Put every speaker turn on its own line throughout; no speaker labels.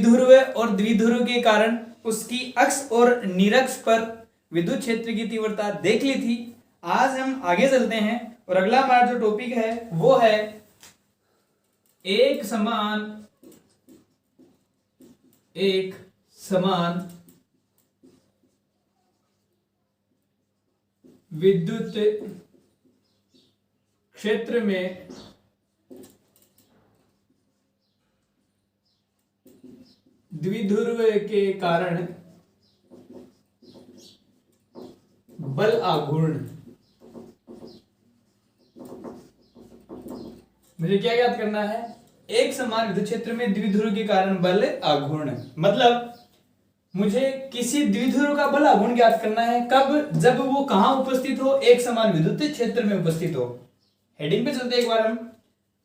द्विध्रुव और द्विध्रुव के कारण उसकी अक्ष और निरक्ष पर विद्युत क्षेत्र की तीव्रता देख ली थी। आज हम आगे चलते हैं और अगला हमारा जो टॉपिक है वो है एक समान विद्युत क्षेत्र में द्विध्रुव के कारण बल आघूर्ण। मुझे क्या याद करना है? एक समान विद्युत क्षेत्र में द्विध्रुव के कारण बल आघूर्ण, मतलब मुझे किसी द्विध्रुव का बल आघूर्ण ज्ञात करना है। कब? जब वो कहां उपस्थित हो? एक समान विद्युत क्षेत्र में उपस्थित हो। हेडिंग पे चलते हैं एक बार हम।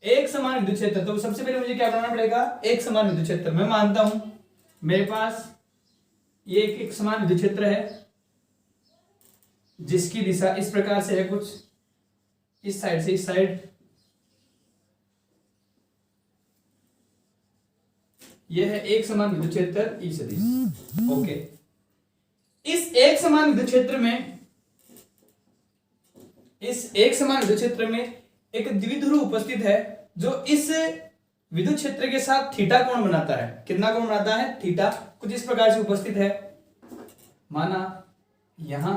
एक समान विद्युत क्षेत्र, तो सबसे पहले मुझे क्या बनाना पड़ेगा? एक समान विद्युत क्षेत्र। मैं मानता हूं मेरे पास ये एक समान विद्युत क्षेत्र है जिसकी दिशा इस प्रकार से है, कुछ इस साइड से इस साइड। यह है एक समान विद्युत क्षेत्र ई सदिश। ओके, इस एक समान विद्युत क्षेत्र में एक द्विध्रुव उपस्थित है जो इस विद्युत क्षेत्र के साथ थीटा कोण बनाता है। कितना कोण बनाता है? थीटा। कुछ इस प्रकार से उपस्थित है, माना यहां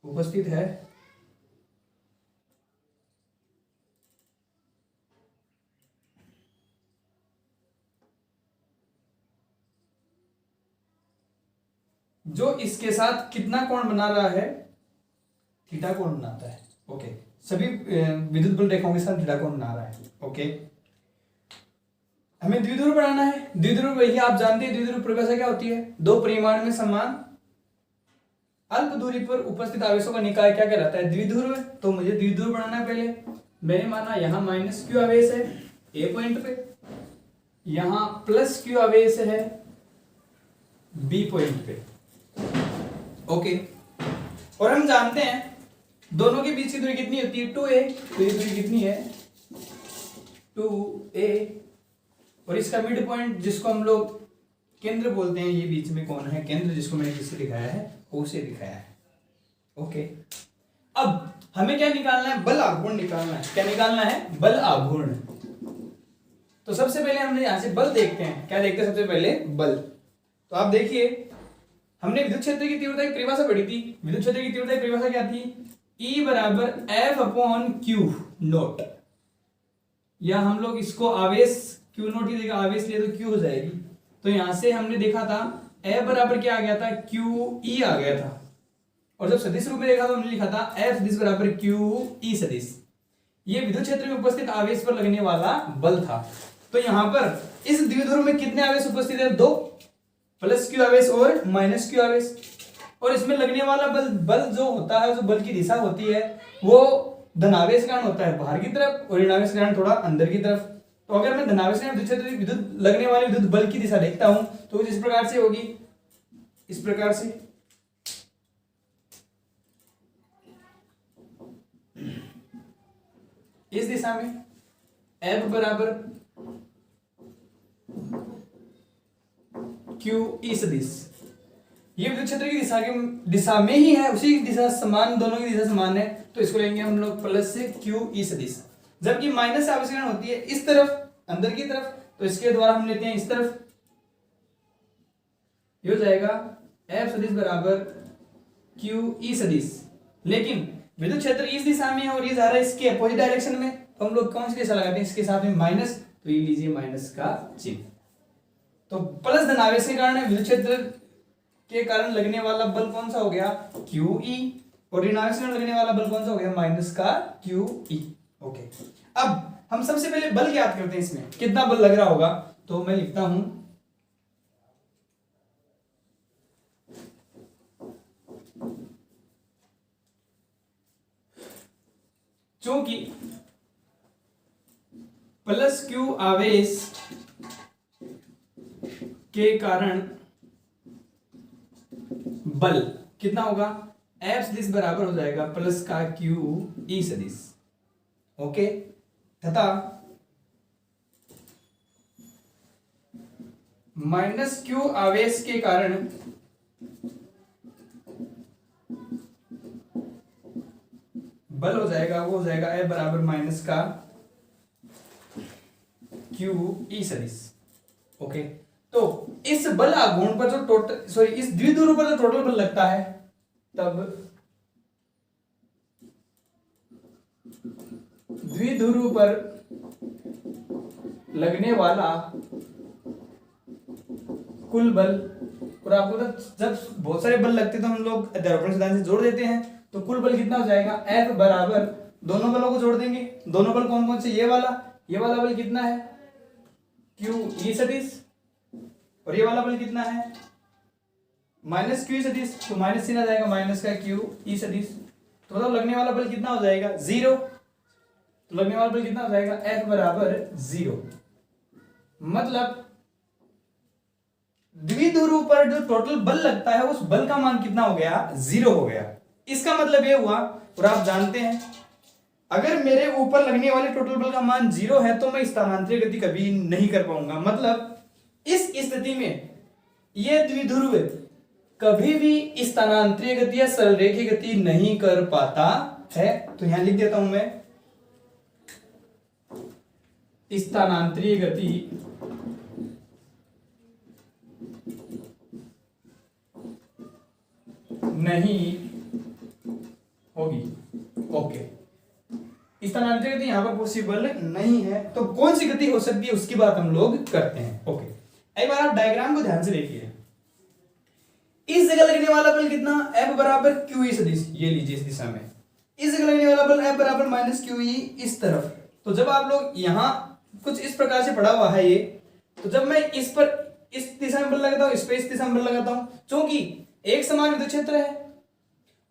उपस्थित है। जो इसके साथ कितना कोण बना रहा है? थीटा कोण बनाता है। ओके, सभी विद्युत बल रेखाओं के साथ थीटा कोण बना रहा है। ओके, हमें द्विध्रुव बनाना है। द्विध्रुव वही आप जानते हैं, द्विध्रुव परिभाषा क्या होती है? दो परिमाण में समान अल्प दूरी पर उपस्थित आवेशों का निकाय क्या कहलाता है? द्विध्रुव। तो मुझे द्विध्रुव बनाना है। पहले मैंने माना यहां माइनस क्यू आवेश है ए पॉइंट पे, यहां प्लस क्यू आवेश है बी पॉइंट पे। ओके, और हम जानते हैं दोनों के बीच की दूरी कितनी होती है? 2a। तो ये दूरी कितनी है? 2a। और इसका मिड पॉइंट जिसको हम लोग केंद्र बोलते हैं, ये बीच में कौन है? केंद्र, जिसको मैंने किससे दिखाया है? O से दिखाया है। ओके, अब हमें क्या निकालना है? बल आघूर्ण निकालना है। क्या निकालना है? बल आघूर्ण। तो सबसे पहले हमने यहां से बल देखते हैं। क्या देखते हैं सबसे पहले? बल। तो आप देखिए, हमने विद्युत क्षेत्र की तीव्रता की परिभाषा पढ़ी थी। विद्युत क्षेत्र की तीव्रता की परिभाषा क्या थी? E बराबर F अपॉन Q नोट, या हम लोग इसको आवेश Q नोट की जगह आवेश लिए तो Q हो जाएगी। तो यहां से हमने देखा था F बराबर क्या आ गया था? QE आ गया था। और जब सदिश रूप में देखा तो हमने लिखा था F सदिश बराबर QE सदिश। ये विद्युत क्षेत्र में उपस्थित आवेश पर लगने वाला बल था। तो यहां पर इस द्विध्रुव में कितने आवेश उपस्थित है? 2, प्लस क्यू आवेश और माइनस क्यू आवेश। और इसमें लगने वाला बल जो होता है, जो बल की दिशा होती है, वो धनावेश कारण होता है बाहर की तरफ और ऋणावेश कारण थोड़ा अंदर की तरफ। तो अगर मैं धनावेश विद्युत लगने वाले विद्युत बल की दिशा देखता हूं तो कुछ इस प्रकार से होगी, इस प्रकार से। इस दिशा में F बराबर QE सदिश। ये विद्युत क्षेत्र की दिशा में ही है, उसी की दिशा समान, दोनों की दिशा समान है। तो इसको लेंगे हम लोग प्लस से QE सदिश। जबकि माइनस से आवेश होती है इस तरफ, अंदर की तरफ, तो इसके द्वारा हम लेते हैं इस तरफ। ये हो जाएगा F सदिश बराबर QE सदिश। लेकिन विद्युत क्षेत्र इस दिशा में है और ये जा रहा है इसके अपोजिट डायरेक्शन में, तो हम लोग कौन सी दिशा लगाते हैं? इसके साथ में माइनस। तो ये लीजिए माइनस का चिन्ह। तो प्लस धनावेश के कारण विद्युत क्षेत्र के कारण लगने वाला बल कौन सा हो गया? QE। और ऋणावेश के कारण लगने वाला बल कौन सा हो गया? माइनस का QE। ओके, अब हम सबसे पहले बल ज्ञात करते हैं। इसमें कितना बल लग रहा होगा? तो मैं लिखता हूं क्योंकि प्लस Q आवेश के कारण बल कितना होगा? F सदिश बराबर हो जाएगा प्लस का QE सदिश। ओके, तथा माइनस क्यू आवेश के कारण बल हो जाएगा, वो हो जाएगा F बराबर माइनस का क्यू ई सदिश। ओके, तो इस बल आघूर्ण पर जो टोटल इस द्विध्रुव पर जो टोटल बल लगता है, तब द्विध्रुव पर लगने वाला कुल बल, और आपको जब बहुत सारे बल लगते हैं तो हम लोग ध्रुवण सिद्धांत से जोड़ देते हैं, तो कुल बल कितना हो जाएगा F बराबर, दोनों बलों को जोड़ देंगे, दोनों बल कौन कौन से, ये वाला बल कितना है क्यू ई सदिश, और ये वाला बल कितना है माइनस क्यू ई सदिश, तो माइनस चिन्ह आ जाएगा माइनस का क्यू ई सदिश, तो मतलब लगने वाला बल कितना हो जाएगा 0, तो लगने वाला बल कितना हो जाएगा F बराबर 0। मतलब द्विध्रुव पर जो टोटल बल लगता है उस बल का मान कितना हो गया 0 हो गया। इसका मतलब ये हुआ, और आप जानते हैं अगर मेरे ऊपर लगने वाले टोटल बल का मान 0 है तो मैं स्थानांतरित गति कभी नहीं कर पाऊंगा। मतलब इस स्थिति में ये द्विध्रुव कभी भी स्थानांतरित गति या सरलरेखीय गति नहीं कर पाता है। तो यहां लिख देता हूं मैं, स्थानांतरित गति नहीं होगी। ओके, स्थानांतरित गति यहां पर पॉसिबल नहीं है, तो कौन सी गति हो सकती है उसकी बात हम लोग करते हैं। ओके, एक बार आप डायग्राम को ध्यान से देखिए, इस जगह लगने वाला बल कितना F बराबर क्यू ई सदिश, ये लीजिए इस दिशा में, इस जगह लगने वाला बल F बराबर माइनस क्यू ई इस तरफ। तो जब आप लोग यहां कुछ इस प्रकार से पढ़ा हुआ है ये, तो जब मैं इस पर इस दिशा में बल लगाता हूं, इस पे इस दिशा में बल लगाता हूं, क्योंकि एक समान विद्युत क्षेत्र है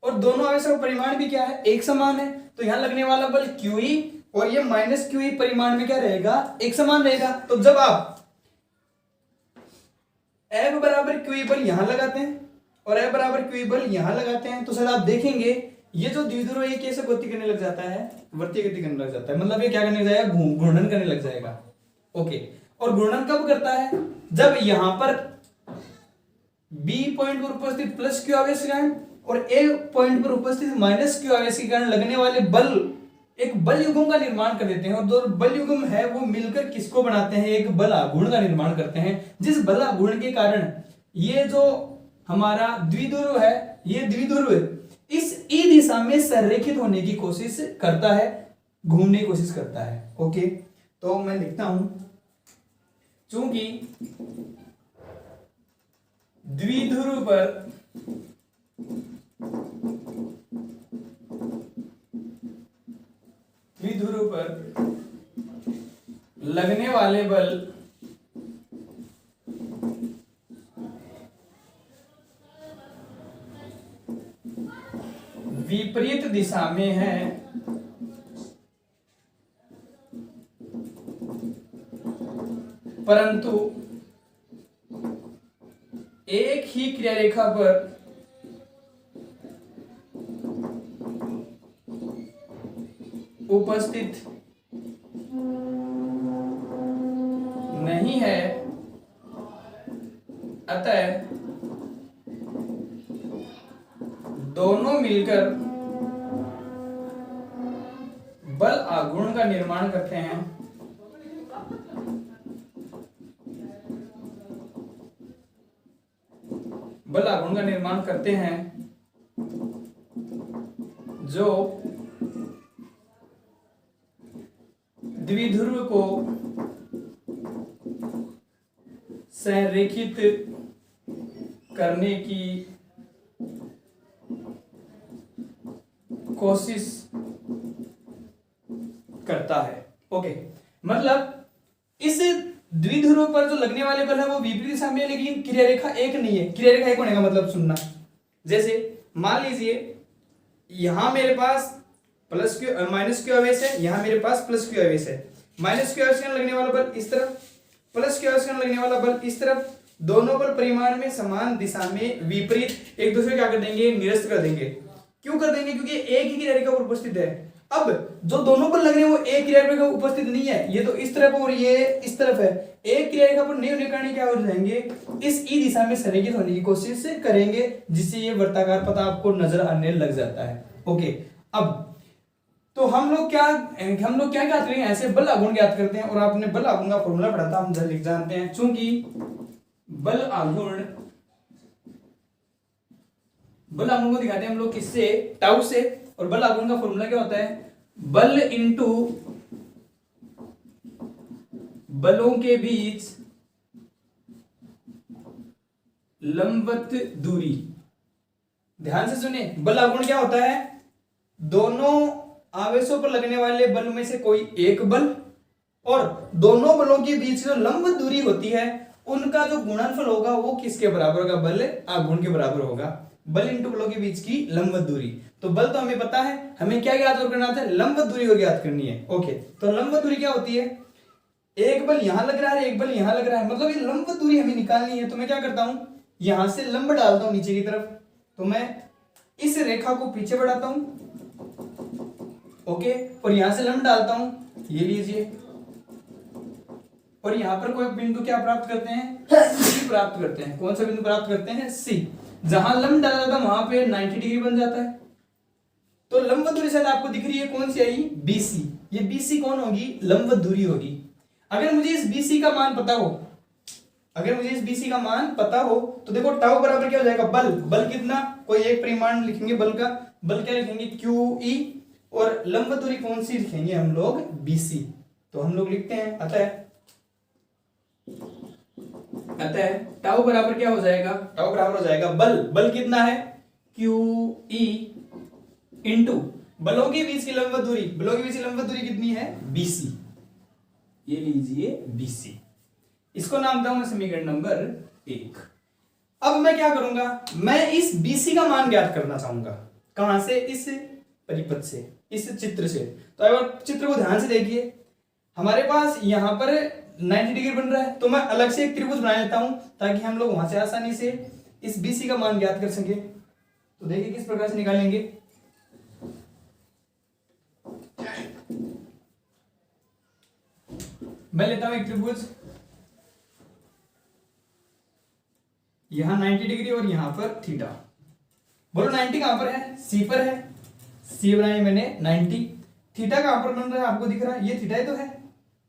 और दोनों आवेशों का परिमाण भी क्या है एक समान है, तो यहां लगने वाला बल QE और ये माइनस QE परिमाण में क्या रहेगा एक समान रहेगा। तो जब आप F बराबर QE बल यहां लगाते हैं और F बराबर QE बल यहां लगाते हैं, तो सर आप देखेंगे ये जो द्विध्रुव है ये कैसे गति करने लग जाता है, वर्तीय गति करने लग जाता है। मतलब ये क्या करने लग जाएगा, घूर्णन करने लग जाएगा। ओके, और घूर्णन कब करता है, जब यहां पर B पॉइंट पर उपस्थित प्लस Q आवेश के कारण और A पॉइंट पर उपस्थित माइनस Q आवेश के कारण लगने वाले बल एक बल युग्म का निर्माण कर देते हैं, और दो बल युग्म है वो मिलकर किसको बनाते हैं, एक बल आघूर्ण का निर्माण करते हैं, जिस बल आघूर्ण के कारण ये जो हमारा द्विध्रुव है, ये द्विध्रुव इस ई दिशा में संरेखित होने की कोशिश करता है, घूमने की कोशिश करता है। ओके, तो मैं लिखता हूं, चूंकि द्विध्रुव पर लगने वाले बल विपरीत दिशा में है, परंतु एक ही क्रिया रेखा पर उपस्थित नहीं है, अतः दोनों मिलकर बल आघूर्ण का निर्माण करते हैं, बल आघूर्ण का निर्माण करते हैं जो द्विध्रुव को संरेखित करने की कोशिश करता है। ओके, मतलब इस द्विध्रुव पर जो लगने वाले बल है वो विपरीत दिशा में, लेकिन क्रिया रेखा एक नहीं है। क्रिया रेखा एक होने का मतलब सुनना, जैसे मान लीजिए यहां मेरे पास प्लस क्यू माइनस क्यू आवेश है, यहां मेरे पास प्लस क्यू आवेश है, माइनस क्यू आवेश का लगने वाला बल इस तरफ, प्लस क्यू आवेश का लगने वाला बल इस तरफ, दोनों बल परिमाण में समान दिशा में विपरीत एक दूसरे क्या कर देंगे, निरस्त कर देंगे। क्यों कर देंगे, क्योंकि एक ही क्रिया रेखा पर उपस्थित है। अब जो दोनों पर लग रहे हैं वो एक क्रिया रेखा उपस्थित नहीं है, ये तो इस तरफ और ये इस तरफ है। एक क्रिया रेखा पर नहीं होने के कारण क्या हो जाएंगे, इस ई दिशा में संरेखित होने की कोशिश करेंगे, जिससे ये वर्ताकार पथ आपको नजर आने लग जाता है। ओके, अब तो हम लोग क्या ज्ञात करेंगे, ऐसे बल आघूर्ण ज्ञात करते हैं। और आपने बल आघूर्ण का फॉर्मूला पढ़ा था, हम जल्द लिख जानते हैं। चूंकि बल आघूर्ण को दिखाते हैं हम लोग किससे, टाउ से। और बल आघूर्ण का फॉर्मूला क्या होता है, बल इंटू बलों के बीच लंबवत दूरी। ध्यान से सुनिए, बल आघूर्ण क्या होता है, दोनों आवेशों पर लगने वाले बल में से कोई एक बल और दोनों बलों के बीच जो लंबवत दूरी होती है उनका जो गुणनफल होगा वो किसके बराबर होगा, बल आघूर्ण के बराबर होगा। बल इंटू बलों के बीच की लंबवत दूरी। तो बल तो हमें पता है, हमें क्या ज्ञात और करना था, लंबवत दूरी को ज्ञात करनी है। ओके, तो लंबवत दूरी क्या होती है, एक बल यहां लग रहा है, एक बल यहां लग रहा है, मतलब ये लंबवत दूरी हमें निकालनी है। तो मैं क्या करता हूं, यहां से लंब डालता हूं नीचे की तरफ, तो मैं इस रेखा को पीछे बढ़ाता हूं। ओके, और यहां से लंब डालता हूं, ये लीजिए, और यहां पर कोई बिंदु क्या प्राप्त करते हैं, सी प्राप्त करते हैं। कौन सा बिंदु प्राप्त करते हैं, सी। जहां लंब डाला जाता है वहां पे 90 डिग्री बन जाता है। तो लंबवत दूरी शायद आपको दिख रही है, कौन सी आई, बीसी। ये बीसी कौन होगी, लंबवत दूरी होगी। अगर मुझे इस बीसी का मान पता हो, तो देखो टाउ बराबर क्या हो जाएगा, बल कितना, कोई एक परिमाण लिखेंगे बल का, बल क्या लिखेंगे, क्यू ई, और लंबवत दूरी कौन सी लिखेंगे हम लोग, बीसी। तो हम लोग लिखते हैं, अतः टाउ बराबर क्या हो जाएगा, टाउ बराबर हो जाएगा बल कितना है, क्यू ई इंटू बलों के बीच की लंबवत दूरी कितनी है, बीसी। ये लीजिए बीसी, इसको नाम दूंगा समीकरण नंबर 1। अब मैं क्या करूंगा, मैं इस बीसी का मान ज्ञात करना चाहूंगा। कहां से, इस परिपथ से, इस चित्र से। तो अगर चित्र को ध्यान से देखिए, हमारे पास यहां पर 90 डिग्री बन रहा है, तो मैं अलग से एक त्रिभुज बना लेता हूं ताकि हम लोग वहां से आसानी से इस बीसी का मान ज्ञात कर सके। तो देखिए किस प्रकार से निकालेंगे। मैं लेता हूं एक त्रिभुज, यहां 90 डिग्री और यहां पर थीटा। बोलो 90 कहां पर है, सी पर है, सी बनाई मैंने 90। थीटा कहां पर बन रहा है, आपको दिख रहा है, ये थीटा ही तो है।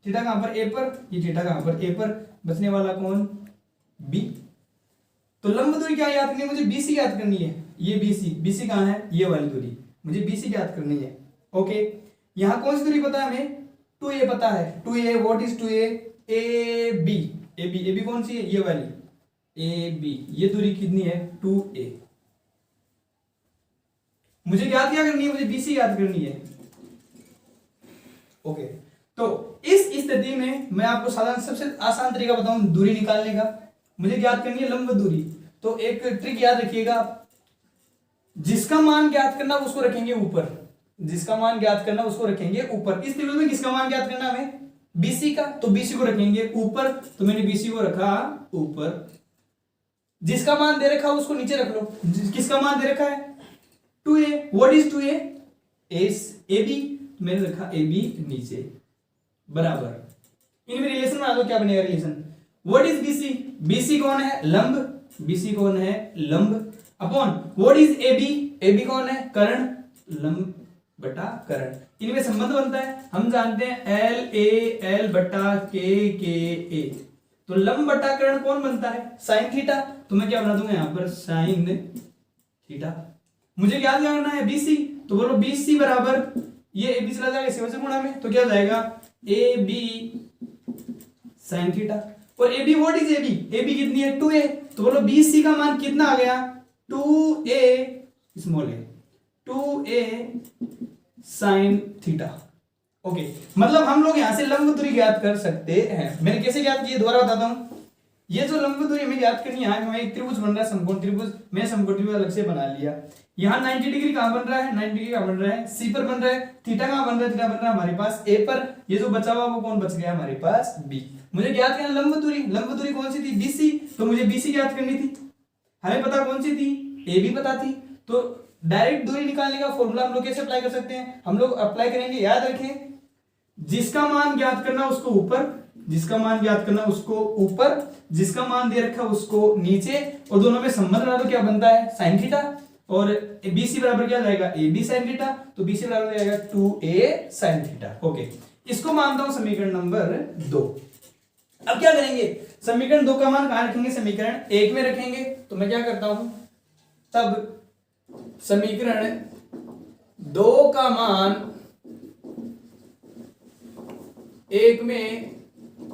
थीटा कहां पर, ए पर, ये थीटा कहां पर, ए पर, बचने वाला कौन, बी। तो लंब दूरी क्या याद करनी है मुझे, बीसी याद करनी है। ये बीसी कहां है, ये वाली दूरी, मुझे बीसी याद करनी है। ओके, यहां कौन सी दूरी पता है हमें, 2a पता है। 2a, what is 2a, A B कौन सी है, ये वाली ए बी। ये दूरी कितनी है, 2a। मुझे याद क्या करनी है, मुझे बीसी याद करनी है। ओके, तो इस स्थिति में मैं आपको साधारण सबसे आसान तरीका बताऊं दूरी निकालने का। मुझे याद करनी है लंबवत दूरी। तो एक ट्रिक याद रखिएगा, जिसका मान ज्ञात करना उसको रखेंगे ऊपर, जिसका मान ज्ञात करना उसको रखेंगे ऊपर। इस त्रिभुज में किसका मान ज्ञात करना हमें, बीसी का, तो बीसी को रखेंगे ऊपर। तो मैंने बीसी को रखा ऊपर, जिसका मान दे रखा उसको नीचे रख लो। किसका मान दे रखा है, 2a, what is 2a, A B, मैंने रखा ए बी नीचे, बराबर। इनमें रिलेशन बना दो, क्या बनेगा relation, what is BC, BC कौन है, लंब, बीसी कौन है, लंब, upon what is A B कौन है, कर्ण, लंब बटा कर्ण। इनमें संबंध बनता है, हम जानते हैं एल बटा के ए। तो लंब बटा कर्ण कौन बनता है, साइन थीटा। तो मैं क्या बना दूंगा यहां पर, साइन थीटा। मुझे क्या करना है, बीसी। तो बोलो बीसी बराबर, ये ए बी चला जाएगा इसी वजह से गुणा में, तो क्या हो जाएगा, ए बी साइन थीटा। और A B what is A B कितनी है, 2a। तो बोलो बीसी का मान कितना आ गया, 2a स्मॉल है, 2a साइन थीटा। ओके, मतलब हम लोग यहां से लंब दूरी ज्ञात कर सकते हैं। मैंने कैसे ज्ञात की, दोबारा बताता हूं। ये जो लंब दूरी हमें ज्ञात करनी है, हमें एक त्रिभुज बन रहा है, समकोण त्रिभुज। मैं समकोण त्रिभुज अलग से बना लिया। यहाँ 90 डिग्री कहां बन रहा है, 90 डिग्री कहां बन रहा है, सी पर बन रहा है। थीटा कहां बन रहा है, थीटा बन रहा है हमारे पास ए पर। ये जो बचा हुआ वो कौन बच गया हमारे पास, बी। मुझे ज्ञात करना लंब दूरी कौन सी थी, बीसी। तो मुझे बीसी ज्ञात करनी थी, हमें पता कौन सी थी, ए बी पता थी। तो डायरेक्ट दूरी निकालने का फॉर्मूला हम लोग कैसे अप्लाई कर सकते हैं? हम लोग अप्लाई करेंगे, याद रखें, जिसका मान ज्ञात करना उसको ऊपर, जिसका मान ज्ञात करना उसको ऊपर, जिसका मान दे रखा उसको नीचे, और दोनों में संबंध बना तो क्या बनता है? Sign theta. और BC बराबर क्या जाएगा? AB sine theta. तो BC बराबर जाएगा 2A साइन थीटा। ओके, इसको मानता हूं समीकरण नंबर 2। अब क्या करेंगे? समीकरण 2 का मान कहां रखेंगे? समीकरण 1 में रखेंगे। तो मैं क्या करता हूं, तब समीकरण 2 का मान 1 में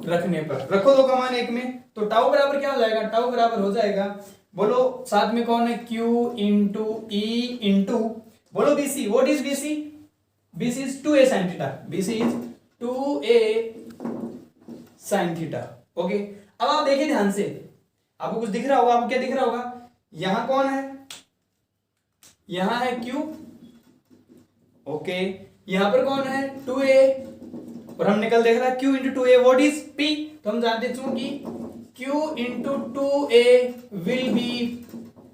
रखने पर, रखो 2 का मान 1 में, तो टाउ बराबर क्या हो जाएगा? टाउ बराबर हो जाएगा, बोलो साथ में कौन है? Q इंटू E इंटू, बोलो BC। What is BC? BC is 2A sine theta. BC is 2A sine theta. Okay, अब आप देखिए ध्यान से, आपको कुछ दिख रहा होगा। आपको क्या दिख रहा होगा? यहां कौन है? यहां है Q। ओके, यहां पर कौन है? 2A। और हमने कल देखा था Q into 2A what is P। तो हम जानते हैं चूंकि Q into 2A will be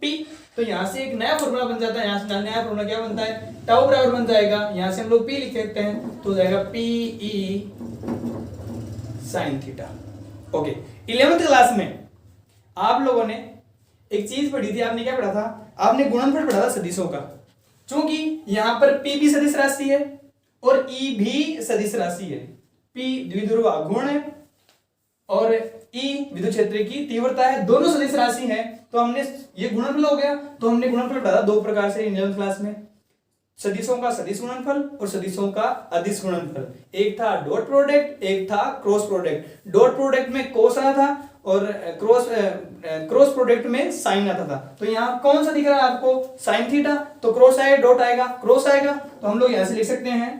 P, तो यहां से एक नया फॉर्मूला बन जाता है। यहां से नया फॉर्मूला क्या बनता है? टाउ बराबर बन जाएगा, यहां से हम लोग P लिख सकते हैं, तो हो जाएगा PE sine theta. Okay, 11th class में आप लोगों ने एक चीज पढ़ी थी। आपने क्या पढ़ा था? आपने गुणनफल पढ़ा था सदिशों का। चूंकि यहां पर P भी सदिश राशि है और E भी सदिश राशि है। P द्विध्रुव आघूर्ण है और E विद्युत क्षेत्र की तीव्रता है, दोनों सदिश राशि है। तो हमने ये गुणनफल हो गया। तो हमने गुणनफल पढ़ा था 2 प्रकार से 11th क्लास में, सदिशों का सदिश गुणनफल और सदिशों का अदिश गुणनफल। एक था डॉट प्रोडक्ट, एक था क्रॉस प्रोडक्ट। डॉट प्रोडक्ट में कोस आता था और क्रॉस प्रोडक्ट में साइन आता था। तो यहाँ कौन सा दिख रहा है आपको? Sine theta. तो क्रॉस आएगा, डॉट आएगा, क्रॉस आएगा, तो हम लोग यहां से लिख सकते हैं,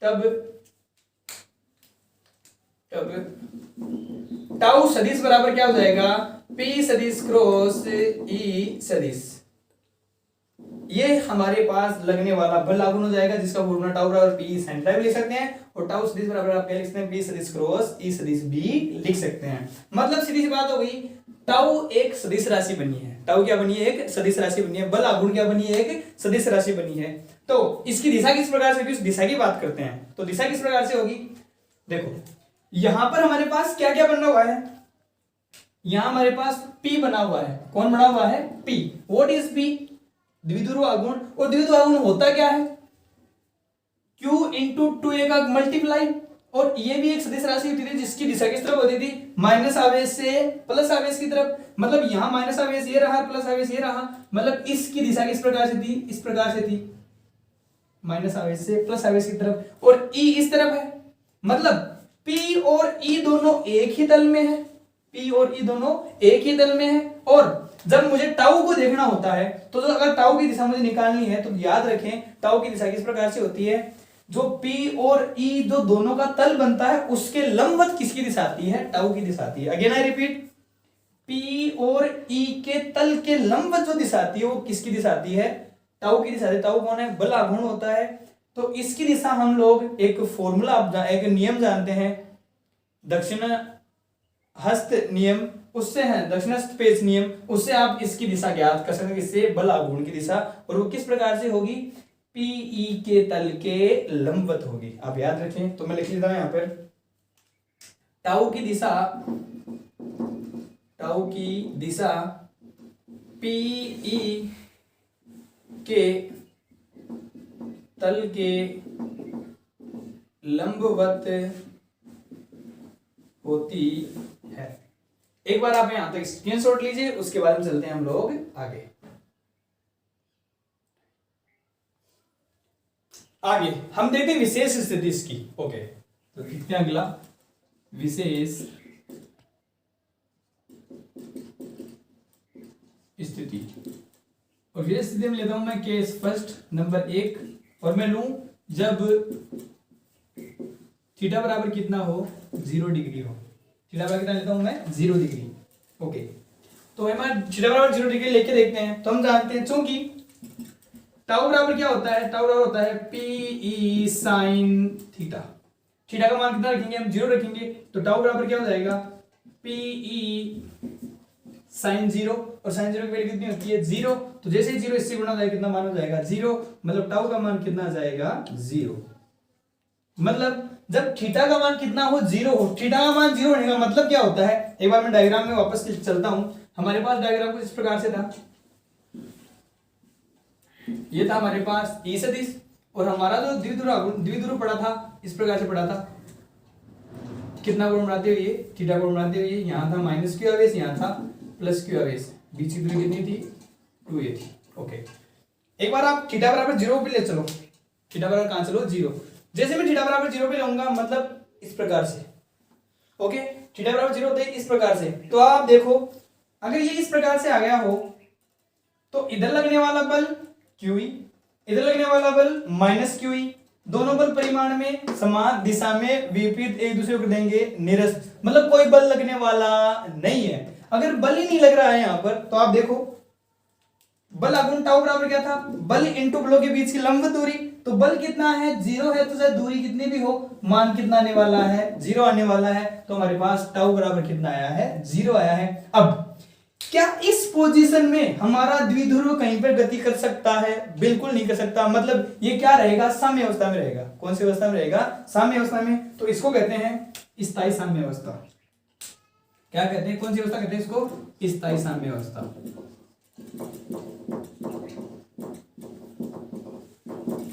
तब टाउ सदिश बराबर क्या हो जाएगा? P सदिश क्रॉस E सदिश। ये हमारे पास लगने वाला बल लागू हो जाएगा, जिसका फॉर्मूला टाउ बराबर P sin थीटा भी लिख सकते हैं, और टाउ सदिश बराबर आप क्या लिख सकते हैं? P सदिश क्रॉस E सदिश भी लिख सकते हैं। मतलब सीधी सी बात हो गई, टाउ एक सदिश राशि बनी है। टाउ क्या बनी है? एक सदिश राशि बनी है। बल आघूर्ण क्या बनी है? एक सदिश राशि बनी है। तो इसकी दिशा किस प्रकार से होगी? उस दिशा की बात करते हैं। तो दिशा किस प्रकार से होगी? देखो, यहां पर हमारे पास क्या क्या बना हुआ है? यहां हमारे पास P बना हुआ है। कौन बना हुआ है? P। What is P? द्विध्रुव आघूर्ण। और द्विध्रुव आघूर्ण होता क्या है? Q इंटू 2A का मल्टीप्लाई। और ये भी एक सदिश राशि होती थी जिसकी दिशा किस तरफ होती थी? माइनस आवेश से प्लस आवेश की तरफ। मतलब यहां माइनस आवेश ये रहा, प्लस आवेश ये रहा, मतलब इसकी दिशा किस प्रकार से थी? इस प्रकार से थी, माइनस आवेश से प्लस आवेश की तरफ। और E इस तरफ है, मतलब P और E दोनों एक ही तल में है। P और E दोनों एक ही तल में है। और जब मुझे टाउ को देखना होता है, तो अगर टाउ की दिशा मुझे निकालनी है, तो याद रखें टाउ की दिशा किस प्रकार से होती है? जो P और E जो दोनों का तल बनता है, उसके लंबवत किसकी दिशा आती है? टाउ की दिशा आती है। अगेन आई रिपीट, P और E के तल के लंबवत जो दिशा आती है, वो किसकी दिशा आती है? टाउ की दिशा। टाउ कौन है? बल आघूर्ण होता है। तो इसकी दिशा हम लोग एक फॉर्मूला, एक नियम जानते हैं, दक्षिण हस्त नियम, उससे है दक्षिणस्थ पेच नियम, उससे आप इसकी दिशा ज्ञात कर सकते हैं। इससे बल आघूर्ण की दिशा, और वो किस प्रकार से होगी? PE के तल के लंबवत होगी। आप याद रखें। तो मैं लिख लेता हूं यहां पर, टाउ की दिशा, टाउ की दिशा PE के तल के लंबवत होती है। एक बार आप यहां तक स्क्रीनशॉट लीजिए, उसके बाद में चलते हैं हम लोग आगे। आगे हम देखते हैं विशेष स्थिति इसकी। ओके, तो देखते हैं अगला, विशेष स्थिति। और विशेष स्थिति में लेता हूं मैं केस फर्स्ट नंबर 1, और मैं लूं जब थीटा बराबर कितना हो? 0 डिग्री हो। थीटा बराबर कितना लेता हूं मैं? 0 डिग्री। ओके, तो हमारे थीटा बराबर 0 डिग्री लेके देखते हैं। तो हम जानते हैं चूंकि टाउ बराबर क्या होता है? टाउ बराबर होता है PE साइन थीटा। थीटा का मान कितना रखेंगे हम? 0 रखेंगे। तो टाउ बराबर क्या हो जाएगा? PE साइन 0, और साइन 0 की वैल्यू कितनी होती है 0। तो जैसे ही 0 इससे गुणा हो जाएगा कितना मान हो जाएगा 0, मतलब टाउ का मान कितना आ जाएगा 0। मतलब जब थीटा का मान कितना हो 0 हो, थीटा का मान 0 होने का मतलब क्या होता है, एक बार मैं डायग्राम में वापस चलता हूं। हमारे पास डायग्राम कुछ इस प्रकार से था, ये था हमारे पास ई सदिश, और हमारा जो द्विध्रुव पड़ा था इस प्रकार से पड़ा था। कितना कोण बनाते हुए, थीटा कोण बनाते हुए, यहाँ था माइनस क्यू आवेश, यहाँ था प्लस क्यू आवेश, बीच की दूरी कितनी थी 2a थी। ओके, एक बार आप थीटा बराबर 0 पे ले चलो, थीटा बराबर कहां चलो 0। जैसे मैं थीटा बराबर 0 पे लाऊंगा मतलब इस प्रकार से, ओके, थीटा बराबर 0 होते इस प्रकार से। तो आप देखो अगर ये इस प्रकार से आ गया हो तो इधर लगने वाला बल QE, इधर लगने वाला बल माइनस QE, दोनों बल परिमाण में समान दिशा में विपरीत एक दूसरे को देंगे निरस्त, मतलब कोई बल लगने वाला नहीं है। अगर बल ही नहीं लग रहा है यहां पर तो आप देखो बल आगुण टाउ बराबर क्या था, बल इंटू बलों के बीच की लंब दूरी। तो बल कितना है 0 है, तो चाहे दूरी कितनी भी हो मान कितना आने वाला है 0 आने वाला है। तो हमारे पास टाउ बराबर कितना आया है 0 आया है। अब क्या इस पोजीशन में हमारा द्विध्रुव कहीं पर गति कर सकता है, बिल्कुल नहीं कर सकता। मतलब ये क्या रहेगा साम्य अवस्था में रहेगा। कौन सी अवस्था में रहेगा, साम्य अवस्था में। तो इसको कहते हैं स्थायी साम्य अवस्था। क्या कहते हैं, कौन सी अवस्था कहते हैं इसको, स्थायी साम्य अवस्था।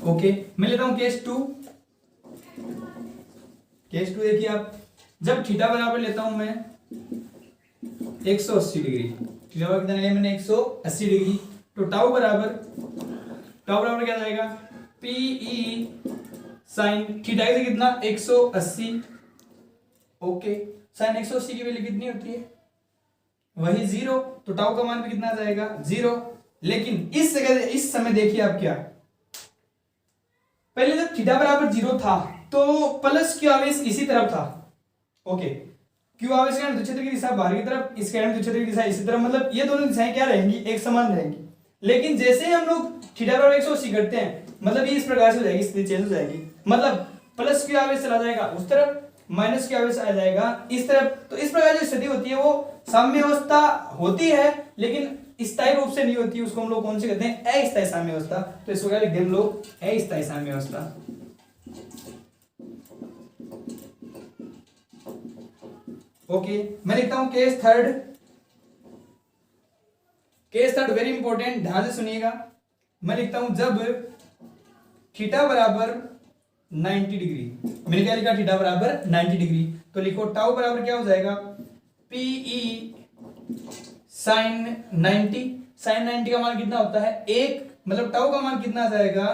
ओके, मैं लेता हूं केस 2। केस 2 देखिए आप, जब थीटा बराबर लेता हूं मैं 180 डिग्री, थीटा बराबर कितना लिया मैंने 180 डिग्री, तो टाउ बराबर क्या जाएगा PE साइन थीटा से कितना 180। ओके, साइन 180 की वैल्यू कितनी होती है वही 0, तो टाउ का मान भी कितना आ जाएगा 0। लेकिन इस जगह इस समय देखिए आप क्या, पहले जब थीटा बराबर 0 था तो प्लस क्यू आवेश इसी तरफ था। ओके, क्यू आवेश का क्षेत्र की दिशा बाहर की तरफ, इसके क्षेत्र की दिशा इसी तरफ, मतलब ये दोनों दिशाएं क्या रहेंगी एक समान रहेंगी। लेकिन जैसे ही हम लोग थीटा बराबर 180 करते हैं मतलब ये इस प्रकार से हो जाएगी, स्थिति चेंज हो जाएगी। मतलब प्लस क्यू आवेश चला जाएगा उस तरफ, माइनस क्यू आवेश आ जाएगा इस तरफ। तो इस प्रकार जो स्थिति होती है वो साम्य अवस्था होती है लेकिन स्थायी रूप से नहीं होती, उसको हम लोग कौन से कहते हैं अस्थायी साम्य अवस्था। तो इसको क्या लिखते हैं हम लोग अस्थायी साम्य अवस्था। ओके, मैं लिखता हूं case third. Case third very important, ध्यान से सुनिएगा। मैं लिखता हूं जब थीटा बराबर 90 डिग्री, मैंने क्या लिखा थीटा बराबर 90 डिग्री, तो लिखो टाउ बराबर क्या हो जाएगा PE साइन 90। साइन 90 का मान कितना होता है 1, मतलब टाउ का मान कितना आ जाएगा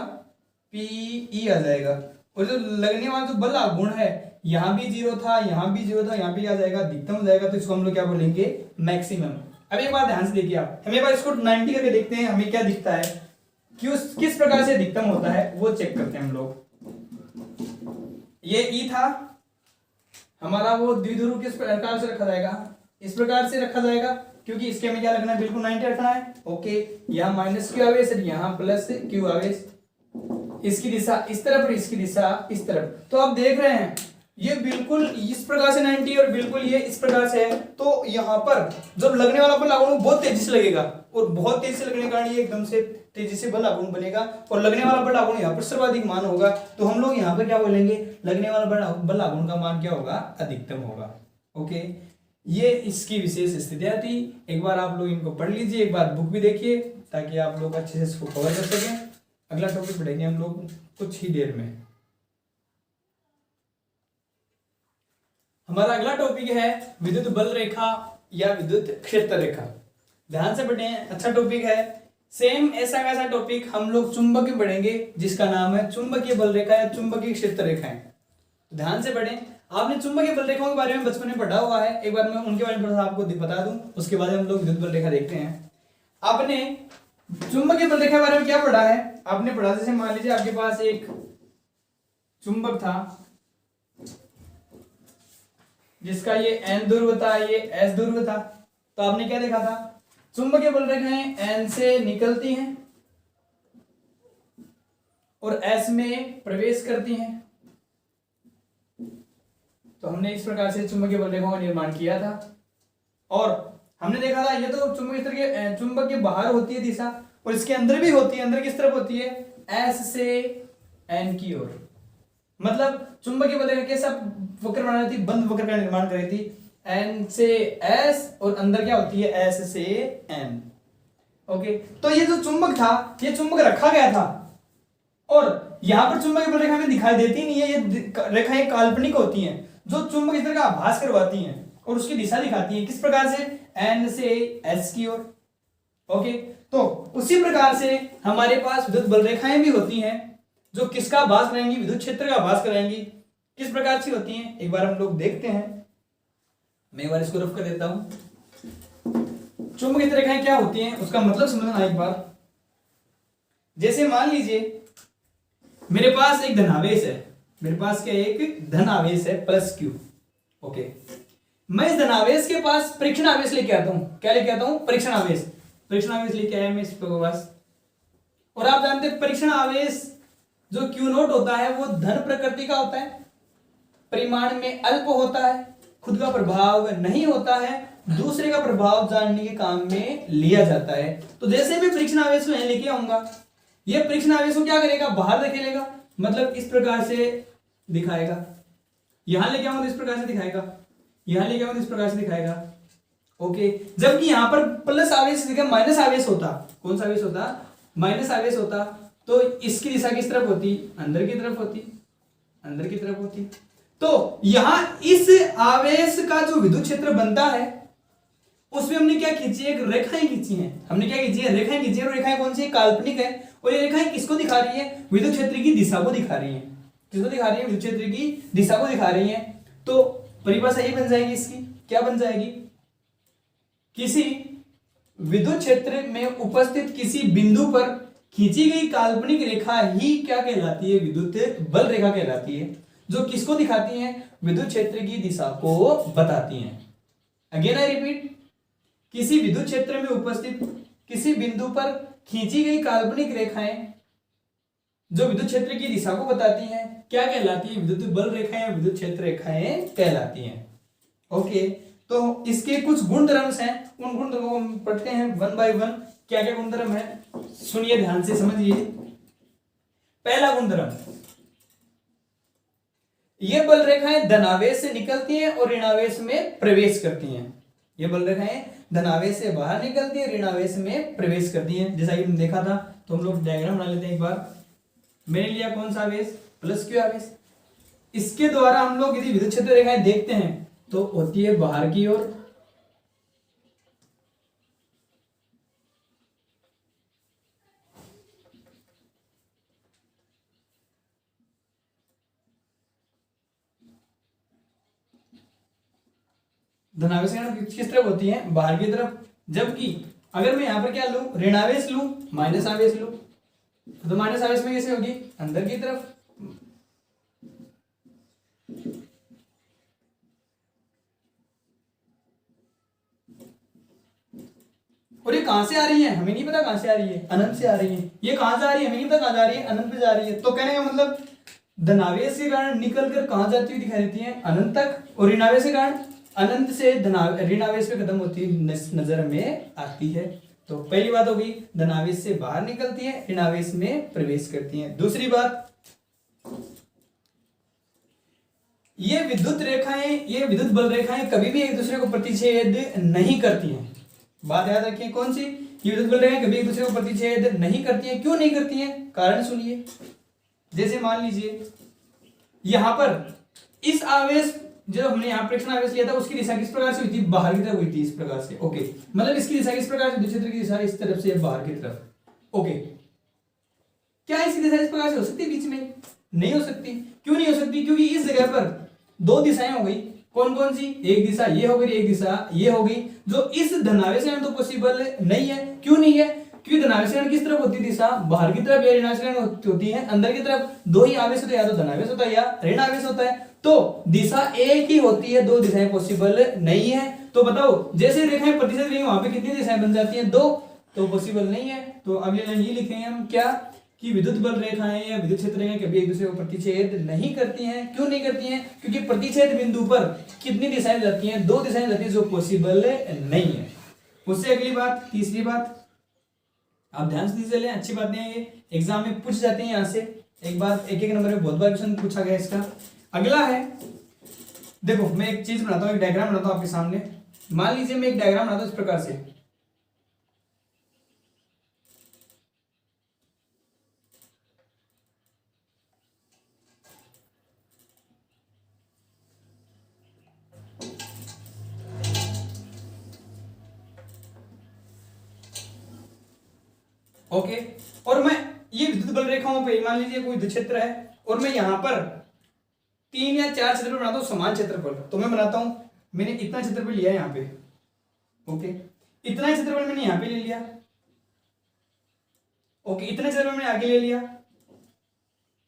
PE आ जाएगा। और जो लगने वाला जो बल आघूर्ण है यहां भी 0 था, यहां भी 0 था, यहां भी आ जाएगा अधिकतम हो जाएगा। तो इसको हम लोग क्या बोलेंगे मैक्सिमम। अब एक बात ध्यान से देखिए आप, हमें बार इसको 90 करके देखते हैं हमें क्या दिखता है, किस प्रकार से अधिकतम होता है वो चेक करते हैं हम लोग। ये E था हमारा, वो द्विध्रुव किस प्रकार से रखा जाएगा, इस प्रकार से रखा जाएगा क्योंकि इसके हमें क्या रखना है बिल्कुल 90 रखना है। ओके, यहाँ माइनस क्यू आवेश है, यहाँ प्लस क्यू आवेश, इसकी दिशा इस तरफ और इसकी दिशा इस तरफ। तो आप देख रहे हैं ये बिल्कुल इस प्रकार से 90 और बिल्कुल ये इस प्रकार से है। तो यहाँ पर जब लगने वाला बल आघूर्ण बहुत तेजी से लगेगा और बहुत तेजी से लगने के कारण ये एकदम से तेजी से बल आघूर्ण बनेगा और लगने वाला बल आघूर्ण यहाँ पर सर्वाधिक मान होगा। तो हम लोग यहाँ पर क्या बोलेंगे, लगने वाला बल आघूर्ण का मान क्या होगा अधिकतम होगा। ओके, ये इसकी विशेष स्थितियां थी। एक बार आप लोग इनको पढ़ लीजिए, एक बार बुक भी देखिए ताकि आप लोग अच्छे से इसको कवर कर सकें। अगला टॉपिक पढ़ेंगे हम लोग कुछ ही देर में। हमारा अगला टॉपिक है विद्युत बल रेखा या विद्युत क्षेत्र रेखा। ध्यान से पढ़ें, अच्छा टॉपिक है। सेम ऐसा कैसा टॉपिक हम लोग चुंबकीय पढ़ेंगे जिसका नाम है चुंबकीय बल रेखा या चुंबकीय क्षेत्र रेखाएं। ध्यान से पढ़ें, आपने चुंबकीय बल रेखाओं के बारे में बचपन में पढ़ा हुआ है, एक बार मैं उनके बारे में थोड़ा सा आपको बता दूं, उसके बाद हम लोग विद्युत बल रेखा देखते हैं। आपने चुंबकीय बल रेखा के बारे में क्या पढ़ा है, आपने पढ़ा जैसे मान लीजिए आपके पास एक चुंबक था जिसका ये N ध्रुव था, ये S ध्रुव था। तो आपने क्या देखा था, चुंबकीय बल रेखाएं N से निकलती हैं और S में प्रवेश करती हैं। तो हमने इस प्रकार से चुंबकीय बल रेखाओं का निर्माण किया था और हमने देखा था ये तो चुंबक के बाहर होती है दिशा, और इसके अंदर भी होती है। अंदर किस तरफ होती है? एस से एन की ओर। मतलब चुंबकीय बल कैसा वक्र बना रही थी? बंद वक्र का निर्माण कर रही थी। एन से एस और अंदर क्या होती है? एस से एन। ओके, तो ये जो चुंबक था, ये चुंबक रखा गया था, और यहां पर चुंबकीय बल रेखा में दिखाई देती नहीं है। ये रेखाएं काल्पनिक होती हैं जो चुंबक इस तरह का आभास करवाती हैं और उसकी दिशा दिखाती हैं। किस प्रकार से? एन से एस की ओर। ओके, तो उसी प्रकार से हमारे पास विद्युत बल रेखाएं भी होती हैं जो किसका आभास कराएंगी? विद्युत क्षेत्र का आभास कराएंगी। किस प्रकार से होती हैं एक बार हम लोग देखते हैं। मैं एक बार इसको रफ कर देता हूं। चुंबकीय रेखाएं क्या होती हैं उसका मतलब समझना एक बार। जैसे मान लीजिए मेरे पास एक धनावेश है, मेरे पास क्या एक धनावेश है प्लस क्यू। ओके, मैं इस धनावेश के पास परीक्षण आवेश लेके आता हूं। क्या लेके आता हूं? परीक्षण आवेश। परीक्षण आवेश लेके आया मैं इसके पास, और आप जानते हैं परीक्षण आवेश जो क्यू नोट होता है वो धन प्रकृति का होता है, परिमाण में अल्प होता है, खुद का प्रभाव नहीं होता है, दूसरे का प्रभाव जानने के काम में लिया जाता है। तो जैसे मैं परीक्षण आवेश को यहां लेके आऊंगा, ये परीक्षण आवेश को क्या करेगा? बाहर धकेलेगा, मतलब इस प्रकार से दिखाएगा। यहां लेके आऊंगा तो इस प्रकार से दिखाएगा, यहां लेके आऊंगा तो इस प्रकार से दिखाएगा। ओके, जबकि यहां पर प्लस आवेश जगह माइनस आवेश होता, कौन सा आवेश होता? माइनस आवेश होता, तो इसकी दिशा किस तरफ होती? अंदर की तरफ होती, अंदर की तरफ होती। तो यहां इस आवेश का जो विद्युत क्षेत्र बनता है उसमें हमने क्या खींची? एक रेखाएं खींची हैं। हमने क्या खींची है? रेखाएं खींची है। और रेखाएं कौन सी? काल्पनिक है। और ये रेखाएं किसको दिखा रही है? विद्युत क्षेत्र की दिशा को दिखा रही है। किसको दिखा रही है? विद्युत क्षेत्र की दिशा को दिखा रही है। तो परिभाषा यही बन जाएगी इसकी। क्या बन जाएगी? किसी विद्युत क्षेत्र में उपस्थित किसी बिंदु पर खींची गई काल्पनिक रेखा ही क्या कहलाती है? विद्युत बल रेखा कहलाती है, जो किसको दिखाती है? विद्युत क्षेत्र की दिशा को बताती हैं। अगेन आई रिपीट, किसी विद्युत क्षेत्र में उपस्थित किसी बिंदु पर खींची गई काल्पनिक रेखाएं जो विद्युत क्षेत्र की दिशा को बताती हैं क्या कहलाती है? विद्युत बल रेखाएं, विद्युत क्षेत्र रेखाएं कहलाती हैं। ओके, तो इसके कुछ गुणधर्म हैं, उन गुणधर्मों को हम पढ़ते हैं वन बाय वन। क्या क्या गुणधर्म है सुनिए, ध्यान से समझिए। पहला गुणधर्म, ये बल रेखाएं धनावेश से निकलती हैं और ऋणावेश में प्रवेश करती हैं। ये बल रेखाएं धनावेश से बाहर निकलती है, ऋणावेश में प्रवेश करती हैं। जैसा कि हमने देखा था, तो हम लोग डायग्राम बना लेते हैं एक बार। मैंने लिया कौन सा आवेश? प्लस क्यू आवेश। इसके द्वारा हम लोग यदि विद्युत क्षेत्र रेखाएं देखते हैं तो होती है बाहर की ओर, धनावेश किस तरफ होती है? बाहर की तरफ। जबकि अगर मैं यहां पर क्या लूं? ऋणावेश लूं, माइनस आवेश लूं, तो माइनस आवेश में कैसे होगी? अंदर की तरफ। और ये कहां से आ रही है? हमें नहीं पता कहां से आ रही है, अनंत से आ रही है। ये कहां से आ रही है? हमें नहीं पता कहां जा रही है, अनंत पे जा रही है। तो कहने का मतलब धनावेश के कारण निकल कर कहां जाती हुई दिखाई देती है? अनंत तक। और ऋणावेश के कारण अनंत से ऋणावेश पे खत्म होती नजर में आती है। तो पहली बात होगी, धनावेश से बाहर निकलती है, ऋणावेश में प्रवेश करती है। दूसरी बात, ये विद्युत रेखाएं, ये विद्युत बल रेखाएं कभी भी एक दूसरे को प्रतिच्छेद नहीं करती हैं। बात याद रखिए, कौन सी? ये विद्युत बल रेखाएं कभी एक दूसरे को प्रतिच्छेद नहीं करती हैं। क्यों नहीं करती हैं? कारण सुनिए। जैसे मान लीजिए यहां पर इस आवेश, जो हमने यहां परीक्षण आवेश लिया था, उसकी दिशा किस प्रकार से हुई थी? बाहर की तरफ हुई थी, इस प्रकार से। ओके, मतलब इसकी दिशा किस प्रकार से? विद्युत क्षेत्र की दिशा इस तरफ से, बाहर की तरफ। ओके, क्या इसकी दिशा इस प्रकार से हो सकती है? बीच में नहीं हो सकती। क्यों नहीं हो सकती? क्योंकि इस जगह पर दो दिशाएं हो गई। कौन कौन सी? एक दिशा ये हो गई, एक दिशा ये हो गई, जो इस धनावेश तो पॉसिबल नहीं है। क्यों नहीं है? क्योंकि धनावेश किस तरफ होती है? दिशा बाहर की तरफ, या ऋणावेश होती है अंदर की तरफ। दो ही आवेश होते हैं, या तो धनावेश होता है या ऋणावेश होता है। तो दिशा एक ही होती है, दो दिशाएं पॉसिबल नहीं है। तो बताओ, जैसे रेखाएं प्रतिच्छेद करेंगे वहां पे कितनी दिशाएं बन जाती हैं? दो। तो पॉसिबल नहीं है। तो अगले लाइन ये लिखेंगे हम क्या, कि विद्युत बल रेखाएं या विद्युत क्षेत्र रेखाएं कभी एक दूसरे को प्रतिच्छेद नहीं करती हैं। क्यों नहीं करती हैं? क्योंकि प्रतिच्छेद बिंदु पर कितनी दिशाएं जाती हैं? दो दिशाएं जाती हैं, जो पॉसिबल नहीं है। उससे अगली बात, तीसरी बात, आप ध्यान से चले, अच्छी बातें हैं ये, एग्जाम में पूछ जाते हैं यहाँ से, एक बार एक एक नंबर में बहुत बार क्वेश्चन पूछा गया इसका। अगला है, देखो मैं एक चीज बनाता हूँ, एक डायग्राम बनाता हूँ आपके सामने। मान लीजिए मैं एक डायग्राम बनाता हूँ इस प्रकार से, ओके। और मैं ये विद्युत बल रेखाओं पे, मान लीजिए कोई विद्युत क्षेत्र है और मैं यहां पर 3 या 4 क्षेत्रफल बनाता हूं, समान क्षेत्रफल। तो मैं बनाता हूं, मैंने इतना क्षेत्रफल लिया यहां पे, ओके, इतना क्षेत्रफल मैंने यहां पे ले लिया, ओके, इतना क्षेत्रफल मैंने आगे ले लिया,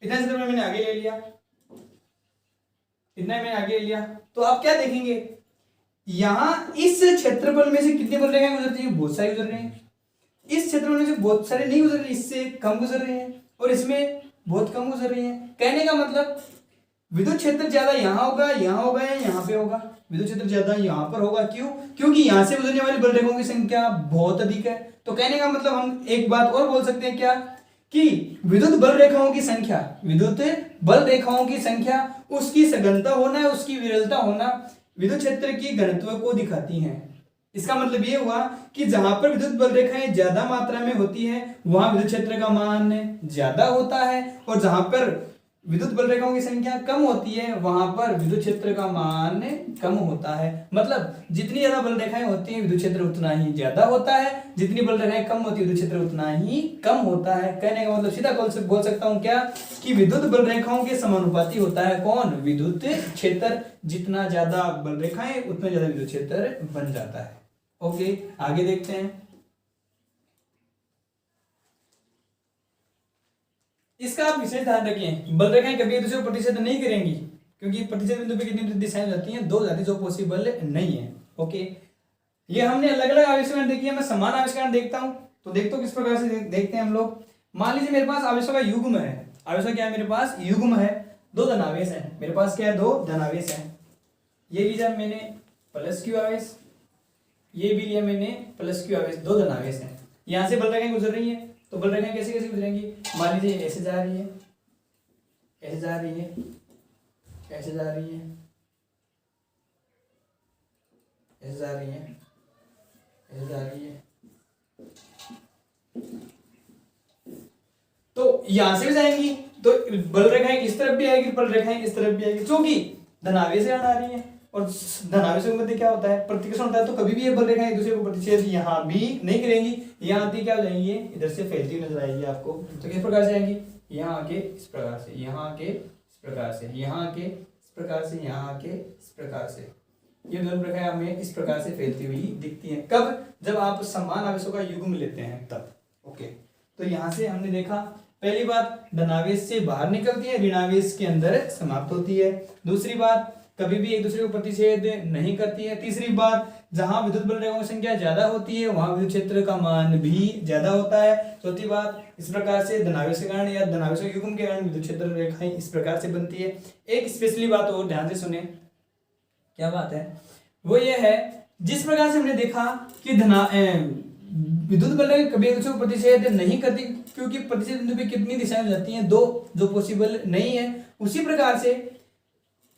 इतना क्षेत्रफल मैंने आगे ले लिया, इतना मैंने आगे ले लिया। तो आप क्या देखेंगे, यहां इस क्षेत्रफल में से कितने बल रेखाएं गुजरती हैं? बहुत सारी गुजर रही हैं। इस क्षेत्रफल में से बहुत सारे नहीं गुजर रहे, इससे कम गुजर रहे हैं, और इसमें बहुत कम गुजर रही हैं। कहने का मतलब विद्युत क्षेत्र ज्यादा यहां होगा, यहां होगा या यहां पे होगा? विद्युत क्षेत्र ज्यादा यहां पर होगा। क्यों? क्योंकि यहां से गुजरने वाली बल रेखाओं की संख्या बहुत अधिक है। तो कहने का मतलब हम एक बात और बोल सकते हैं क्या, कि विद्युत बल रेखाओं की संख्या, विद्युत बल रेखाओं की संख्या उसकी सघनता होना, उसकी विरलता होना विद्युत क्षेत्र की घनत्व को दिखाती है। इसका मतलब ये हुआ कि जहां पर विद्युत बल रेखाएं ज्यादा मात्रा में होती है वहां विद्युत क्षेत्र का मान ज्यादा होता है, और जहां पर विद्युत बल रेखाओं की संख्या कम होती है वहां पर विद्युत क्षेत्र का मान कम होता है। मतलब जितनी ज्यादा बल रेखाएं होती हैं विद्युत क्षेत्र उतना ही ज्यादा होता है, जितनी बल रेखाएं कम होती है विद्युत क्षेत्र उतना ही कम होता है। कहने का मतलब सीधा बोल सकता हूं क्या, कि विद्युत बल रेखाओं के समानुपाती होता है कौन? विद्युत क्षेत्र। जितना ज्यादा बल रेखाएं उतना ज्यादा विद्युत क्षेत्र बन जाता है। ओके, आगे देखते हैं। इसका आप विशेष ध्यान रखें, बल रेखाएं कभी एक दूसरे को प्रतिच्छेद नहीं करेंगी, क्योंकि प्रतिच्छेद बिंदु पे कितनी दिशाएं जाती हैं? 2 जाती, जो पॉसिबल नहीं है। ओके, ये हमने अलग अलग आवेशकरण देखी है, मैं समान आवेशकरण देखता हूं, तो देखते हो किस प्रकार से देखते हैं हम लोग। मान लीजिए मेरे पास आवेशों का युग्म है, आवेशों क्या है मेरे पास? युग्म है, 2 धनावेश है मेरे पास, क्या है? 2 धनावेश है। ये भी जब मैंने प्लस क्यू आवेश, ये भी लिया मैंने प्लस क्यू आवेश, 2 धनावेश है। यहां से बल रेखाएं गुजर रही है, तो बल रेखाएं कैसे कैसे गुजरेंगी? मान लीजिए ऐसे जा रही है, ऐसे जा रही है, ऐसे जा रही है, ऐसे जा रही है, ऐसे जा रही है। तो यहां से भी जाएंगी, तो बल रेखाएं इस तरफ भी आएगी, बल रेखाएं इस तरफ भी आएगी, क्योंकि धनावेश से आ रही है, और धनावेश के मध्य क्या होता है? प्रतिकर्षण होता है। तो कभी भी ये बल रेखाएं एक दूसरे को प्रतिच्छेद यहां भी नहीं करेंगी, यहाँ आती क्या हो जाएंगी? इधर से फैलती हुई नजर आएगी आपको। तो किस प्रकार से आएंगी? यहाँ आके इस प्रकार से, यहाँ आके इस प्रकार से, यहाँ आके इस प्रकार से, यहाँ आके इस प्रकार से। ये दोनों रेखाएं हमें इस प्रकार से फैलती हुई दिखती हैं। कब? जब आप समान आवेशों का युग्म लेते हैं तब। ओके, तो यहाँ से हमने देखा, पहली बात धनावेश से बाहर निकलती है, ऋणावेश के अंदर समाप्त होती है। दूसरी बात, कभी भी एक दूसरे को प्रतिच्छेद नहीं करती है। तीसरी बात, जहां विद्युत बल रेखाओं की संख्या ज्यादा होती है वहां विद्युत क्षेत्र का मान भी ज्यादा होता है। चौथी बात, इस प्रकार से धनावेश के कारण या धनावेश के युग्म के कारण विद्युत क्षेत्र रेखाएं इस प्रकार से बनती है। एक स्पेशली बात और ध्यान से सुने, क्या बात है? वो ये है, जिस प्रकार से हमने देखा कि विद्युत बल रेखाएं कभी एक दूसरे को प्रतिच्छेद नहीं करती, क्योंकि प्रतिच्छेद बिंदु पे कितनी दिशाएं जाती हैं? 2, जो पॉसिबल नहीं है। उसी प्रकार से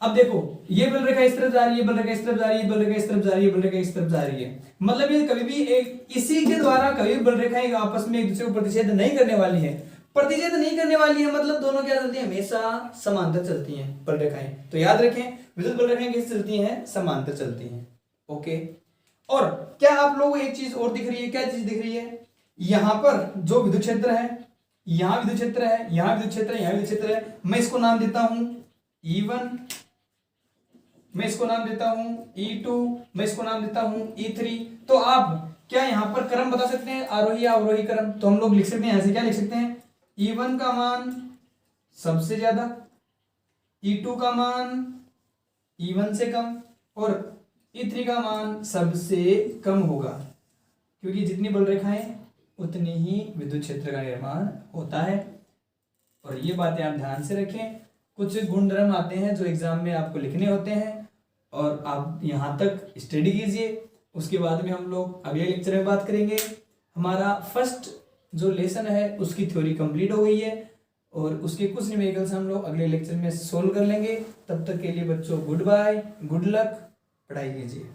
अब देखो, ये बल रेखा इस तरफ जा रही है, बल रेखा इस तरफ जा रही है, बल रेखा इस तरफ जा रही है, बल रेखा इस तरफ जा रही है। मतलब ये कभी भी एक इसी के द्वारा कभी बल रेखाएं आपस में एक दूसरे को प्रतिच्छेद नहीं करने वाली है। प्रतिच्छेद नहीं करने वाली है मतलब दोनों क्या चलती हैं? हमेशा समांतर चलती हैं बल रेखाएं। तो याद रखें, विद्युत बल रेखाएं कैसे चलती हैं? समांतर चलती हैं। ओके, और क्या आप लोगों को एक चीज और दिख रही है? क्या चीज दिख रही है? यहां पर जो विद्युत क्षेत्र है, यहां विद्युत क्षेत्र है, यहां विद्युत क्षेत्र है, यहां विद्युत क्षेत्र है। मैं इसको नाम देता हूं E1, मैं इसको नाम देता हूं E2, मैं इसको नाम देता हूं E3। तो आप क्या यहां पर क्रम बता सकते हैं, आरोही या अवरोही क्रम? तो हम लोग लिख सकते हैं, यहां से क्या लिख सकते हैं? E1 का मान सबसे ज्यादा, E2 का मान E1 से कम, और E3 का मान सबसे कम होगा, क्योंकि जितनी बल रेखाएं उतनी ही विद्युत क्षेत्र का निर्माण होता है। और ये बातें आप ध्यान से रखें। कुछ गुणधर्म आते हैं जो एग्जाम में आपको लिखने होते हैं, और आप यहाँ तक स्टडी कीजिए। उसके बाद में हम लोग अगले लेक्चर में बात करेंगे। हमारा फर्स्ट जो लेसन है उसकी थ्योरी कंप्लीट हो गई है और उसके कुछ न्यूमेरिकल्स हम लोग अगले लेक्चर में सोल्व कर लेंगे। तब तक के लिए बच्चों गुड बाय, गुड लक, पढ़ाई कीजिए।